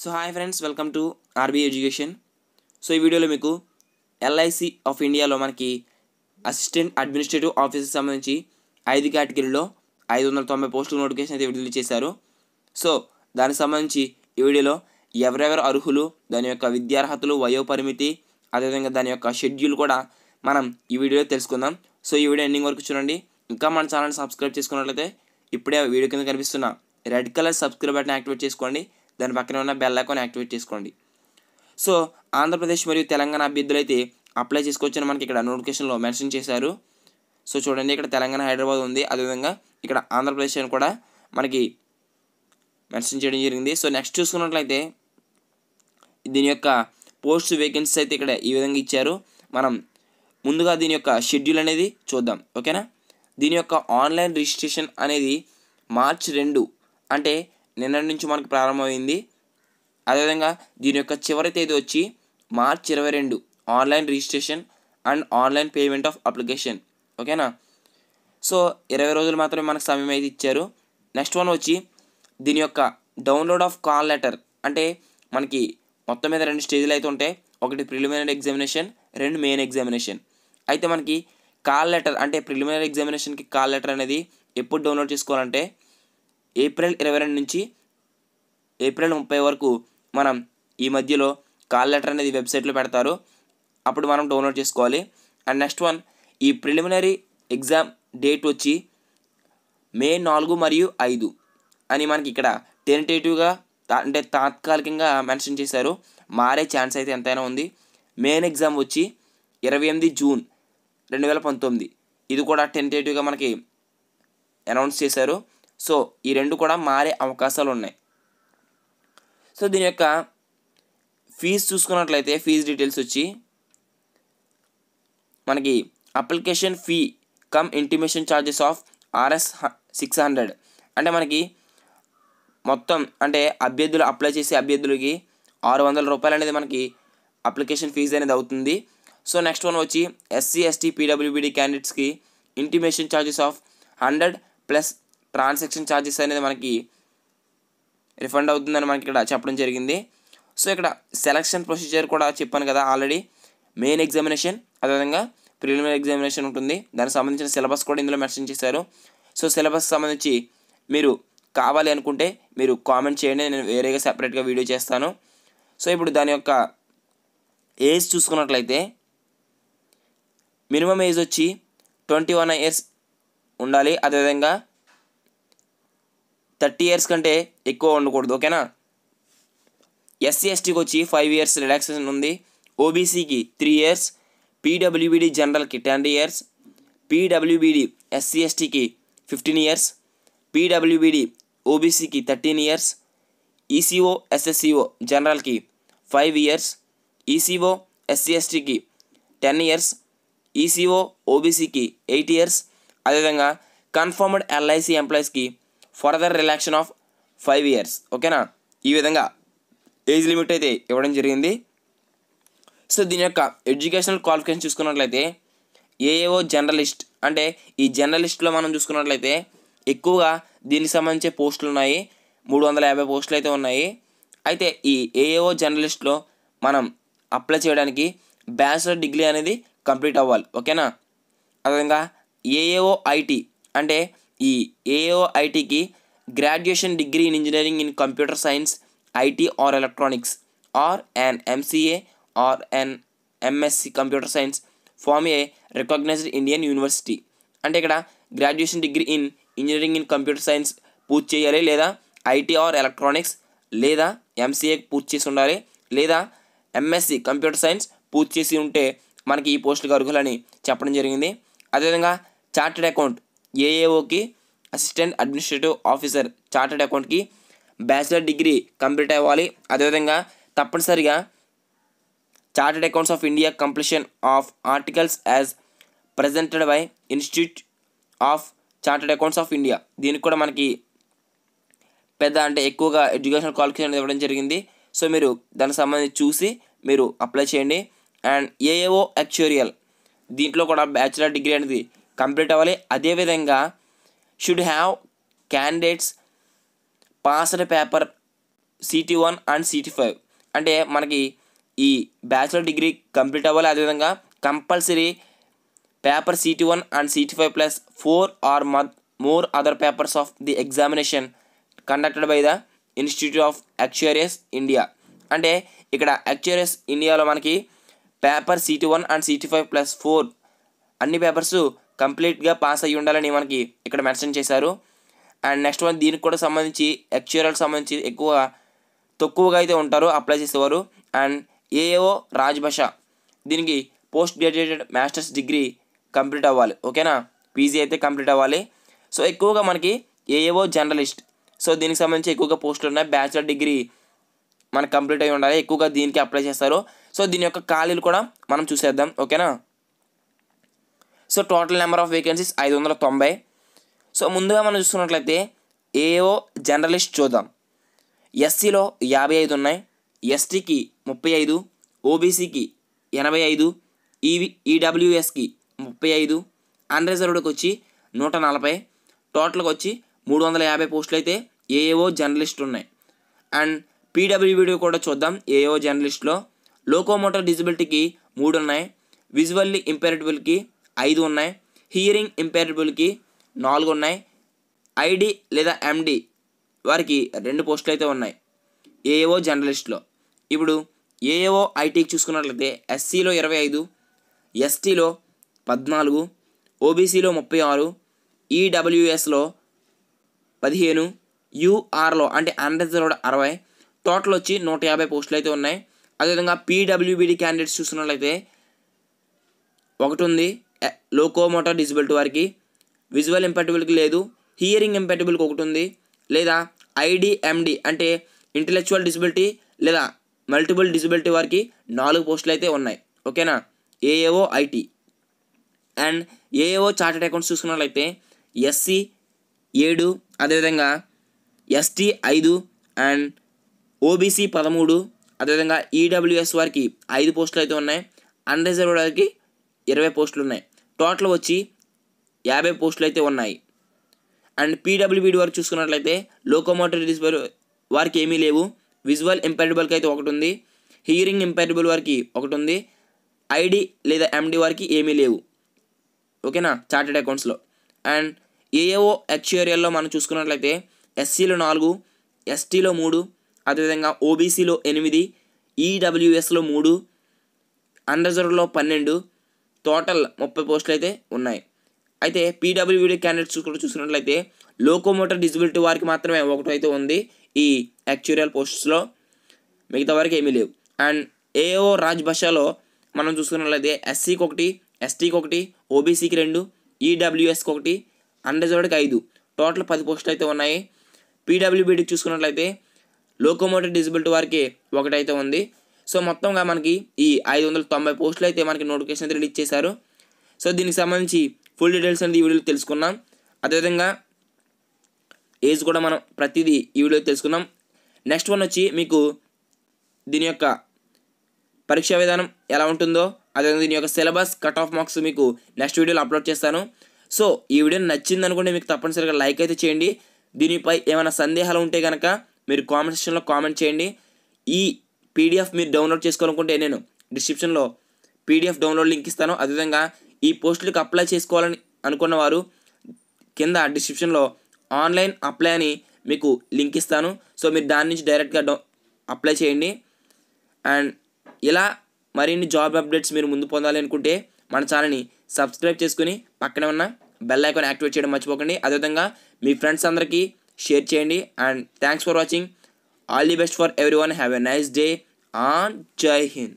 So hi friends, welcome to RB education. So ఈ వీడియోలో మీకు ఎల్ఐసి ఆఫ్ ఇండియాలో మనకి అసిస్టెంట్ అడ్మినిస్ట్రేటివ్ ఆఫీసర్ సంబంధించి 5 కేటగిరీలో 590 పోస్టుల నోటిఫికేషన్ అయితే విడుదల చేశారు. సో దానికి సంబంధించి ఈ వీడియోలో ఎవరెవరు అర్హులు, దాని యొక్క విద్యార్హతలు, వయోపరిమితి, అదేవిధంగా దాని యొక్క షెడ్యూల్ కూడా మనం ఈ వీడియోలో తెలుసుకుందాం. సో ఈ వీడియో ఎండింగ్ వరకు చూడండి. ఇంకా మన ఛానల్ని సబ్స్క్రైబ్ చేసుకున్నట్లయితే ఇప్పుడే వీడియో కింద కనిపిస్తున్న red colour subscribe button activate చేసుకోండి. దాని పక్కన ఉన్న బెల్ ఐకాన్ యాక్టివేట్ చేసుకోండి. సో ఆంధ్రప్రదేశ్ మరియు తెలంగాణ అభ్యర్థులు అయితే అప్లై చేసుకోవచ్చని మనకి ఇక్కడ నోటిఫికేషన్లో మెన్షన్ చేశారు. సో చూడండి, ఇక్కడ తెలంగాణ, హైదరాబాద్ ఉంది, అదేవిధంగా ఇక్కడ ఆంధ్రప్రదేశ్ అని కూడా మనకి మెన్షన్ చేయడం జరిగింది. సో నెక్స్ట్ చూసుకున్నట్లయితే దీని యొక్క పోస్ట్ వేకెన్సీస్ అయితే ఇక్కడ ఈ విధంగా ఇచ్చారు. మనం ముందుగా దీని యొక్క షెడ్యూల్ అనేది చూద్దాం, ఓకేనా. దీని యొక్క ఆన్లైన్ రిజిస్ట్రేషన్ అనేది మార్చి 2 అంటే నిన్న నుంచి మనకు ప్రారంభమైంది. అదేవిధంగా దీని యొక్క చివరి తేదీ వచ్చి మార్చి 22 online registration and online payment of application, ఓకేనా. సో 20 రోజులు మాత్రమే మనకు సమయం అయితే ఇచ్చారు. నెక్స్ట్ వన్ వచ్చి దీని యొక్క డౌన్లోడ్ ఆఫ్ కాల్ లెటర్. అంటే మనకి మొత్తం మీద 2 స్టేజ్లు అయితే ఉంటాయి. ఒకటి ప్రిలిమినరీ ఎగ్జామినేషన్, 2 మెయిన్ ఎగ్జామినేషన్. అయితే మనకి కాల్ లెటర్ అంటే ప్రిలిమినరీ ఎగ్జామినేషన్కి కాల్ లెటర్ అనేది ఎప్పుడు డౌన్లోడ్ చేసుకోవాలంటే ఏప్రిల్ 22 నుంచి ఏప్రిల్ 30 వరకు మనం ఈ మధ్యలో కాల్ లెటర్ అనేది వెబ్సైట్లో పెడతారు, అప్పుడు మనం డౌన్లోడ్ చేసుకోవాలి. అండ్ నెక్స్ట్ వన్, ఈ ప్రిలిమినరీ ఎగ్జామ్ డేట్ వచ్చి మే 4 మరియు 5 అని మనకి ఇక్కడ టెంటేటివ్గా అంటే తాత్కాలికంగా మెన్షన్ చేశారు. మారే ఛాన్స్ అయితే ఎంతైనా ఉంది. మెయిన్ ఎగ్జామ్ వచ్చి 28 జూన్ 2019, ఇది కూడా టెంటేటివ్గా మనకి అనౌన్స్ చేశారు. సో ఈ 2 కూడా మారే అవకాశాలు ఉన్నాయి. సో దీని యొక్క ఫీజు చూసుకున్నట్లయితే ఫీజు డీటెయిల్స్ వచ్చి మనకి application fee come intimation charges of RS 600. అంటే మనకి మొత్తం అంటే అభ్యర్థులు అప్లై చేసే అభ్యర్థులకి 600 రూపాయలు అనేది మనకి అప్లికేషన్ ఫీజు అనేది అవుతుంది. సో నెక్స్ట్ వన్ వచ్చి SC ST PWBD క్యాండిడేట్స్కి intimation charges of 100 plus transaction charges అనేది మనకి రిఫండ్ అవుతుందని మనకి ఇక్కడ చెప్పడం జరిగింది. సో ఇక్కడ సెలక్షన్ ప్రొసీజర్ కూడా చెప్పాను కదా ఆల్రెడీ. మెయిన్ ఎగ్జామినేషన్, అదేవిధంగా ప్రిలిమినరీ ఎగ్జామినేషన్ ఉంటుంది. దానికి సంబంధించిన సిలబస్ కూడా ఇందులో మెన్షన్ చేశారు. సో సిలబస్ సంబంధించి మీరు కావాలి అనుకుంటే మీరు కామెంట్ చేయండి, నేను వేరేగా సెపరేట్గా వీడియో చేస్తాను. సో ఇప్పుడు దాని యొక్క ఏజ్ చూసుకున్నట్లయితే మినిమం ఏజ్ వచ్చి 21 ఇయర్స్ ఉండాలి, అదేవిధంగా 30 ఇయర్స్ కంటే ఎక్కువ ఉండకూడదు, ఓకేనా. SC STకి వచ్చి 5 ఇయర్స్ రిలాక్సేషన్ ఉంది. OBCకి 3 years, PWBD జనరల్కి 10 years, PWBD SC STకి 15 years, PWBD OBCకి 13 years, ECO SSCO జనరల్కి 5 years, ECO SC STకి 10 years, ECO OBCకి 8 years, అదేవిధంగా కన్ఫర్మ్డ్ LIC ఎంప్లాయీస్కి ఫర్దర్ రిలాక్షన్ ఆఫ్ 5 ఇయర్స్, ఓకేనా. ఈ విధంగా ఏజ్ లిమిట్ అయితే ఇవ్వడం జరిగింది. సో దీని యొక్క ఎడ్యుకేషనల్ క్వాలిఫికేషన్ చూసుకున్నట్లయితే AAO జర్నలిస్ట్. అంటే ఈ జర్నలిస్ట్లో మనం చూసుకున్నట్లయితే ఎక్కువగా దీనికి సంబంధించే పోస్టులు ఉన్నాయి, 350 పోస్టులు అయితే ఉన్నాయి. అయితే ఈ AAO జర్నలిస్ట్లో మనం అప్లై చేయడానికి బ్యాచిలర్ డిగ్రీ అనేది కంప్లీట్ అవ్వాలి, ఓకేనా. అదేవిధంగా AAO IT అంటే ఈ AAO ITకి graduation degree in engineering in computer science, IT or electronics or an MCA or an MSc computer science from a recognised Indian university. అంటే ఇక్కడ graduation degree in engineering in computer science పూర్తి చేయాలి, లేదా IT or electronics, లేదా MCA పూర్తి చేసి ఉండాలి, లేదా MSc కంప్యూటర్ సైన్స్ పూర్తి చేసి ఉంటే మనకి ఈ పోస్టులకు అర్హులని చెప్పడం జరిగింది. అదేవిధంగా చార్టెడ్ అకౌంట్ AAOకి అసిస్టెంట్ అడ్మినిస్ట్రేటివ్ ఆఫీసర్ చార్టెడ్ అకౌంట్కి బ్యాచిలర్ డిగ్రీ కంప్లీట్ అవ్వాలి. అదేవిధంగా తప్పనిసరిగా chartered accounts of India completion of articles as presented by institute of chartered accounts of India. దీనికి కూడా మనకి పెద్ద అంటే ఎక్కువగా ఎడ్యుకేషనల్ క్వాలిఫికేషన్ ఇవ్వడం జరిగింది. సో మీరు దానికి సంబంధించి చూసి మీరు అప్లై చేయండి. అండ్ AAO యాక్చురియల్, దీంట్లో కూడా బ్యాచిలర్ డిగ్రీ అనేది కంప్లీట్ అవ్వాలి. అదేవిధంగా should have candidates passed paper CT1 and CT5 అంటే మనకి ఈ బ్యాచిలర్ డిగ్రీ కంప్లీట్ అవ్వాలి. అదేవిధంగా compulsory paper CT1 and CT5 plus 4 or more other papers of the examination conducted by the institute of actuaries India. అంటే ఇక్కడ యాక్చురియస్ ఇండియాలో మనకి paper CT1 and CT5 plus 4 అన్ని పేపర్స్ కంప్లీట్గా పాస్ అయ్యి ఉండాలని మనకి ఇక్కడ మెన్షన్ చేశారు. అండ్ నెక్స్ట్ వన్ దీనికి కూడా సంబంధించి యాక్చురియల్కి సంబంధించి తక్కువగా అయితే ఉంటారు అప్లై చేసేవారు. అండ్ AAO రాజ్భాష దీనికి post graduated masters degree complete అవ్వాలి. ఓకేనా, PG అయితే కంప్లీట్ అవ్వాలి. సో ఎక్కువగా మనకి AAO జర్నలిస్ట్, సో దీనికి సంబంధించి ఎక్కువగా పోస్టులు ఉన్నాయి. బ్యాచిలర్ డిగ్రీ మనకు కంప్లీట్ అయి ఉండాలి, ఎక్కువగా దీనికి అప్లై చేస్తారు. సో దీని యొక్క ఖాళీలు కూడా మనం చూసేద్దాం. ఓకేనా, so total number of vacancies 590. So ముందుగా మనం చూసుకున్నట్లయితే AAO జర్నలిస్ట్ చూద్దాం. SCలో 55 ఉన్నాయి, STకి 35, OBCకి 85, EWSకి 35, అన్రిజర్వ్డ్కి వచ్చి 140, టోటల్కి వచ్చి 350 పోస్టులు అయితే AAO జర్నలిస్ట్ ఉన్నాయి. అండ్ PWBD కూడా చూద్దాం. AAO జర్నలిస్ట్లో లోకోమోటర్ డిజబిలిటీకి 3 ఉన్నాయి, విజువల్లీ ఇంపేరబుల్కి 5 ఉన్నాయి, హియరింగ్ ఇంపేరబుల్కి 4 ఉన్నాయి, ID లేదా MD వారికి 2 పోస్టులు అయితే ఉన్నాయి AAO జర్నలిస్ట్లో. ఇప్పుడు AAO ITకి చూసుకున్నట్లయితే SCలో 25, STలో 14, OBCలో 36, EWSలో 15, URలో అంటే అన్రిజర్వ్డ్ 60, టోటల్ వచ్చి 150 పోస్టులు అయితే ఉన్నాయి. అదేవిధంగా PWBD క్యాండిడేట్స్ చూసుకున్నట్లయితే ఒకటి ఉంది లోకోమోటర్ డిజబిలిటీ వారికి, విజువల్ ఇంపాటబుల్కి లేదు, హియరింగ్ ఇంపాటబుల్కి ఒకటి ఉంది, లేదా ID MD అంటే ఇంటలెక్చువల్ డిజబిలిటీ లేదా మల్టిపుల్ డిజబిలిటీ వారికి 4 పోస్టులు అయితే ఉన్నాయి. ఓకేనా, AAO IT. And AAO chartered accounts చూసుకున్నట్లయితే SC 7, అదేవిధంగా ST 5 అండ్ OBC 13, అదేవిధంగా EWS వారికి 5 పోస్టులు అయితే ఉన్నాయి, అన్రిజర్వ్డ్ వారికి 20 పోస్టులు ఉన్నాయి, టోటల్ వచ్చి 50 పోస్టులు అయితే ఉన్నాయి. అండ్ PWBD వారికి చూసుకున్నట్లయితే లోకోమోటర్ డిజబిలిటీ వారికి ఏమీ లేవు, విజువల్ ఇంపాటబుల్కి అయితే ఒకటి ఉంది, హియరింగ్ ఇంపాటబుల్ వారికి ఒకటి ఉంది, ID లేదా MD వారికి ఏమీ లేవు. ఓకేనా, చార్టెడ్ అకౌంట్స్లో. అండ్ AAO యాక్చురియల్లో మనం చూసుకున్నట్లయితే SCలో 4, STలో 3, అదేవిధంగా OBCలో 8, EWSలో 3, అన్రిజర్వ్డ్లో 12, టోటల్ 30 పోస్టులు అయితే ఉన్నాయి. అయితే PWBD క్యాండిడేట్స్ కూడా చూసుకున్నట్లయితే లోకోమోటర్ డిజబిలిటీ వారికి మాత్రమే ఒకటి అయితే ఉంది ఈ యాక్చురియల్ పోస్ట్స్లో, మిగతా వారికి ఏమీ లేవు. అండ్ AAO రాజ్భాషలో మనం చూసుకున్నట్లయితే SCకి 1, STకి 1, OBCకి 2, EWSకి 1, అన్రిజర్వ్డ్కి 5, టోటల్ 10 పోస్టులు అయితే ఉన్నాయి. PWBD చూసుకున్నట్లయితే లోకోమోటర్ డిజబిలిటీ వారికి ఒకటి అయితే ఉంది. సో మొత్తంగా మనకి ఈ 590 పోస్టులు అయితే మనకి నోటిఫికేషన్ అయితే రిలీజ్ చేశారు. సో దీనికి సంబంధించి ఫుల్ డీటెయిల్స్ అనేది ఈ వీడియోలో తెలుసుకున్నాం. అదేవిధంగా ఏజ్ కూడా మనం ప్రతిదీ ఈ వీడియో తెలుసుకున్నాం. నెక్స్ట్ వన్ వచ్చి మీకు దీని యొక్క పరీక్షా విధానం ఎలా ఉంటుందో, అదేవిధంగా దీని యొక్క సిలబస్ కట్ ఆఫ్ మార్క్స్ మీకు నెక్స్ట్ వీడియోలో అప్లోడ్ చేస్తాను. సో ఈ వీడియో నచ్చింది అనుకుంటే మీకు తప్పనిసరిగా లైక్ అయితే చేయండి. దీనిపై ఏమైనా సందేహాలు ఉంటే కనుక మీరు కామెంట్ సెక్షన్లో కామెంట్ చేయండి. ఈ PDF మీరు డౌన్లోడ్ చేసుకోవాలనుకుంటే నేను డిస్క్రిప్షన్లో PDF డౌన్లోడ్ లింక్ ఇస్తాను. అదేవిధంగా ఈ పోస్టులకు అప్లై చేసుకోవాలని అనుకున్న వారు కింద డిస్క్రిప్షన్లో ఆన్లైన్ అప్లై అని మీకు లింక్ ఇస్తాను. సో మీరు దాని నుంచి డైరెక్ట్గా అప్లై చేయండి. అండ్ ఇలా మరిన్ని జాబ్ అప్డేట్స్ మీరు ముందు పొందాలి అనుకుంటే మన ఛానల్ని సబ్స్క్రైబ్ చేసుకుని పక్కనే ఉన్న బెల్ ఐకాన్ యాక్టివేట్ చేయడం మర్చిపోకండి. అదేవిధంగా మీ ఫ్రెండ్స్ అందరికీ షేర్ చేయండి. And thanks for watching. All the best for everyone. Have a nice day. జై హింద్.